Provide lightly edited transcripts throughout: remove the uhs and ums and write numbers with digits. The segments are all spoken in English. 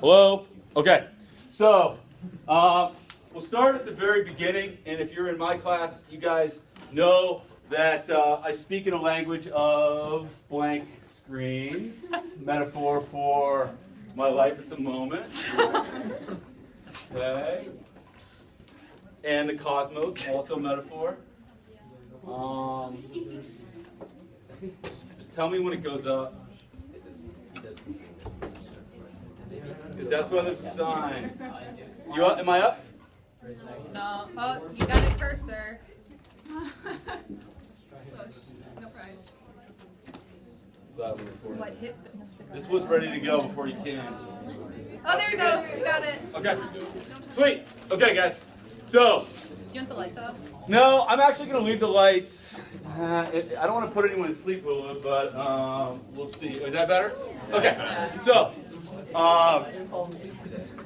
Hello? Okay. So, we'll start at the very beginning, and if you're in my class, you guys know that I speak in a language of blank screens, metaphor for my life at the moment. Okay. And the cosmos, also metaphor. Just tell me when it goes up. Because that's why there's a sign. You up? Am I up? No. Oh, you got a cursor. Close. No prize. What hit? This was ready to go before you came. Oh, there you go. You got it. Okay. Sweet. Okay, guys. So. Do you want the lights off? No, I'm actually going to leave the lights. I don't want to put anyone to sleep with it, but we'll see. Is that better? Okay. So,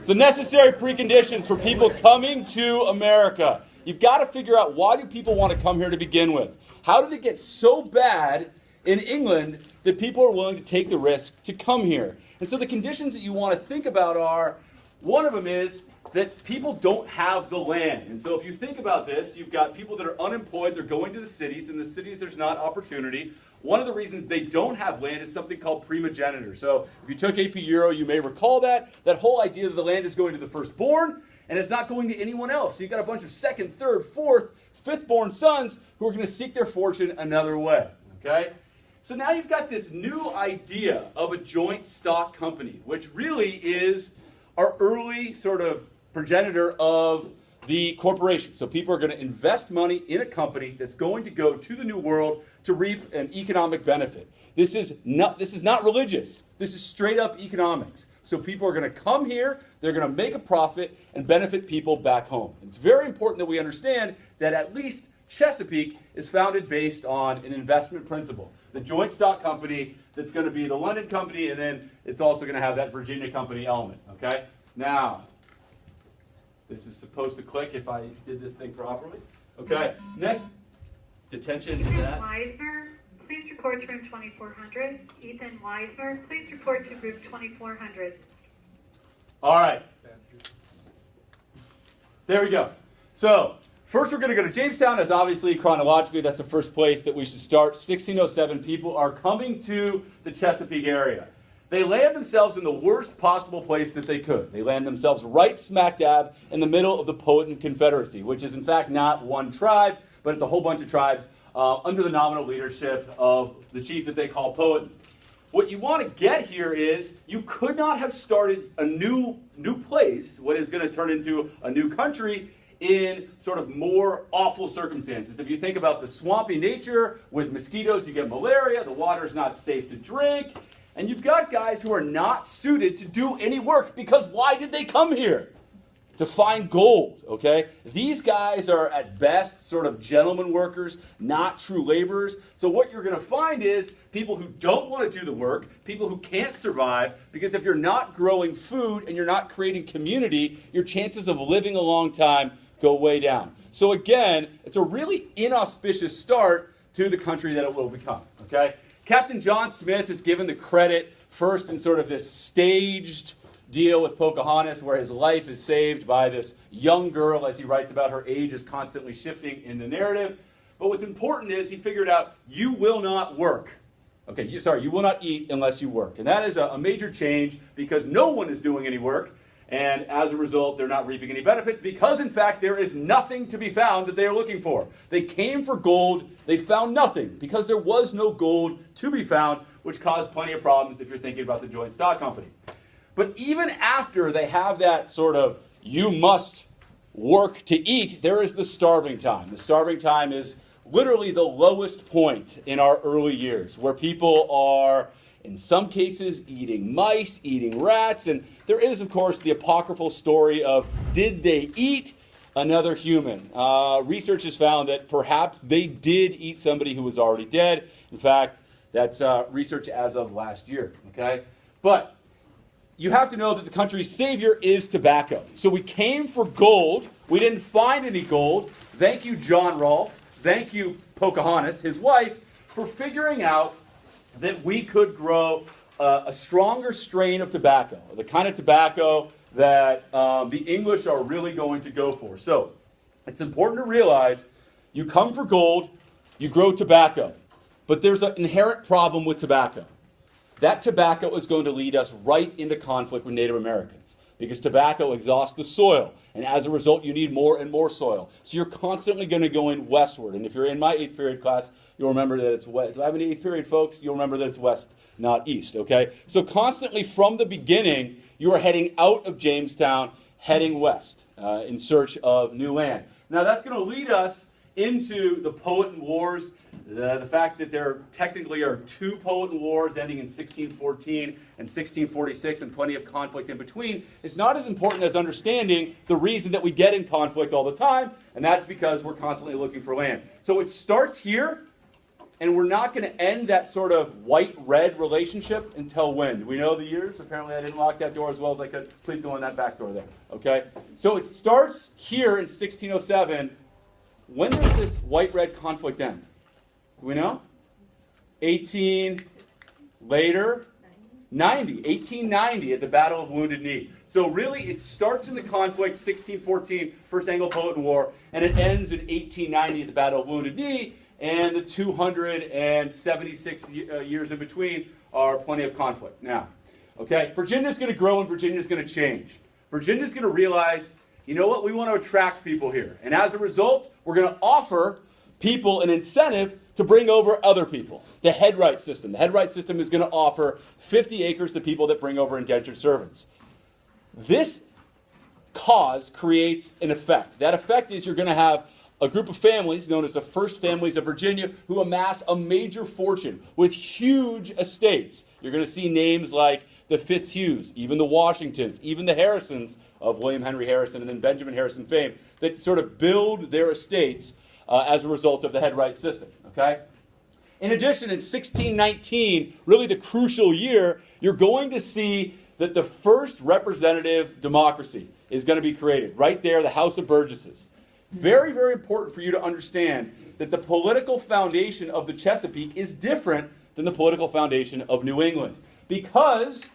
the necessary preconditions for people coming to America. You've got to figure out, why do people want to come here to begin with? How did it get so bad in England that people are willing to take the risk to come here? And so the conditions that you want to think about are, one of them is that people don't have the land. And so if you think about this, you've got people that are unemployed, they're going to the cities. In the cities, there's not opportunity. One of the reasons they don't have land is something called primogeniture. So if you took AP Euro, you may recall that whole idea that the land is going to the firstborn, and it's not going to anyone else. So you've got a bunch of second, third, fourth, fifth-born sons who are going to seek their fortune another way. Okay? So now you've got this new idea of a joint stock company, which really is our early sort of progenitor of the corporation. So people are going to invest money in a company that's going to go to the New World to reap an economic benefit. This is not religious. This is straight up economics. So people are going to come here, they're going to make a profit and benefit people back home. And it's very important that we understand that at least Chesapeake is founded based on an investment principle. The joint stock company that's going to be the London company, and then it's also going to have that Virginia company element. Okay? Now, this is supposed to click if I did this thing properly. Okay, next. Detention is that. Weisner, please report to room 2400. Ethan Weisner, please report to room 2400. All right. There we go. So, first we're going to go to Jamestown, as obviously chronologically that's the first place that we should start. 1607 people are coming to the Chesapeake area. They land themselves in the worst possible place that they could. They land themselves right smack dab in the middle of the Powhatan Confederacy, which is in fact not one tribe, but it's a whole bunch of tribes under the nominal leadership of the chief that they call Powhatan. What you want to get here is you could not have started a new place, what is going to turn into a new country, in sort of more awful circumstances. If you think about the swampy nature with mosquitoes, you get malaria, the water's not safe to drink. And you've got guys who are not suited to do any work, because why did they come here? To find gold, okay? These guys are at best sort of gentleman workers, not true laborers. So what you're going to find is people who don't want to do the work, people who can't survive, because if you're not growing food and you're not creating community, your chances of living a long time go way down. So again, it's a really inauspicious start to the country that it will become, okay? Captain John Smith is given the credit first in sort of this staged deal with Pocahontas, where his life is saved by this young girl. As he writes about, her age is constantly shifting in the narrative. But what's important is he figured out, you will not work. Okay, sorry, you will not eat unless you work. And that is a major change, because no one is doing any work. And as a result, they're not reaping any benefits, because in fact there is nothing to be found that they are looking for. They came for gold, they found nothing, because there was no gold to be found, which caused plenty of problems if you're thinking about the joint stock company. But even after they have that sort of, you must work to eat, there is the starving time. The starving time is literally the lowest point in our early years, where people are, in some cases, eating mice, eating rats, and there is, of course, the apocryphal story of, did they eat another human? Research has found that perhaps they did eat somebody who was already dead. In fact, that's research as of last year, okay? But you have to know that the country's savior is tobacco. So we came for gold. We didn't find any gold. Thank you, John Rolfe. Thank you, Pocahontas, his wife, for figuring out that we could grow a stronger strain of tobacco, the kind of tobacco that the English are really going to go for. So it's important to realize you come for gold, you grow tobacco, but there's an inherent problem with tobacco. That tobacco is going to lead us right into conflict with Native Americans because tobacco exhausts the soil, and as a result, you need more and more soil. So you're constantly going to go in westward, and if you're in my 8th period class, you'll remember that it's west. Do I have any 8th period folks? You'll remember that it's west, not east, okay? So constantly from the beginning, you are heading out of Jamestown, heading west in search of new land. Now that's going to lead us into the Powhatan Wars. The fact that there technically are 2 Powhatan Wars ending in 1614 and 1646 and plenty of conflict in between is not as important as understanding the reason that we get in conflict all the time, and that's because we're constantly looking for land. So it starts here, and we're not going to end that sort of white-red relationship until when? Do we know the years? Apparently I didn't lock that door as well as I could. Please go in that back door there, okay? So it starts here in 1607. When does this white-red conflict end? Do we know? 1890 at the Battle of Wounded Knee. So really it starts in the conflict, 1614, First Anglo-Powhatan War, and it ends in 1890 at the Battle of Wounded Knee, and the 276 years in between are plenty of conflict. Now, okay, Virginia's going to grow and Virginia's going to change. Virginia's going to realize, you know what, we want to attract people here. And as a result, we're going to offer people an incentive to bring over other people. The headright system. The headright system is going to offer 50 acres to people that bring over indentured servants. This cause creates an effect. That effect is you're going to have a group of families known as the First Families of Virginia who amass a major fortune with huge estates. You're going to see names like the Fitzhughs, even the Washingtons, even the Harrisons of William Henry Harrison and then Benjamin Harrison fame that sort of build their estates as a result of the headright system. Okay? In addition, in 1619, really the crucial year, you're going to see that the first representative democracy is going to be created. Right there, the House of Burgesses. Very, very important for you to understand that the political foundation of the Chesapeake is different than the political foundation of New England. Because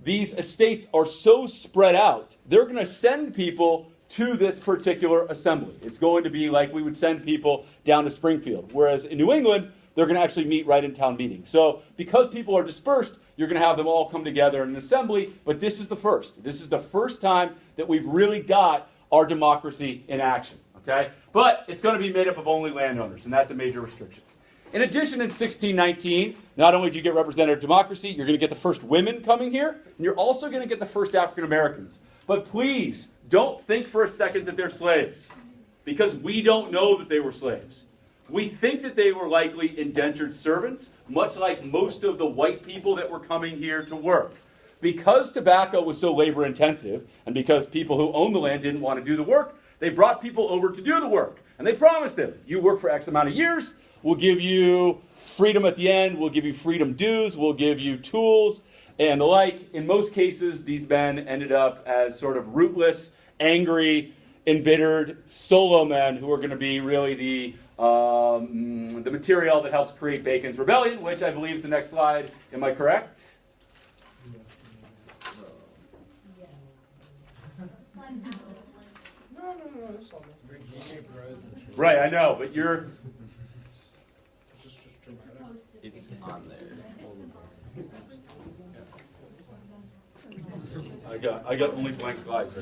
these estates are so spread out, they're going to send people to this particular assembly. It's going to be like we would send people down to Springfield. Whereas in New England, they're going to actually meet right in town meeting. So because people are dispersed, you're going to have them all come together in an assembly. But this is the first. This is the first time that we've really got our democracy in action. Okay? But it's going to be made up of only landowners, and that's a major restriction. In addition, in 1619, not only do you get representative democracy, you're going to get the first women coming here, and you're also going to get the first African Americans. But please, don't think for a second that they're slaves, because we don't know that they were slaves. We think that they were likely indentured servants, much like most of the white people that were coming here to work. Because tobacco was so labor intensive, and because people who owned the land didn't want to do the work, they brought people over to do the work. And they promised them, you work for X amount of years, we'll give you freedom at the end, we'll give you freedom dues, we'll give you tools, and the like. In most cases, these men ended up as sort of rootless, angry, embittered solo men who are going to be really the material that helps create Bacon's Rebellion, which I believe is the next slide. Am I correct? Right, I know, but you're... It's on there. I got only blank slides.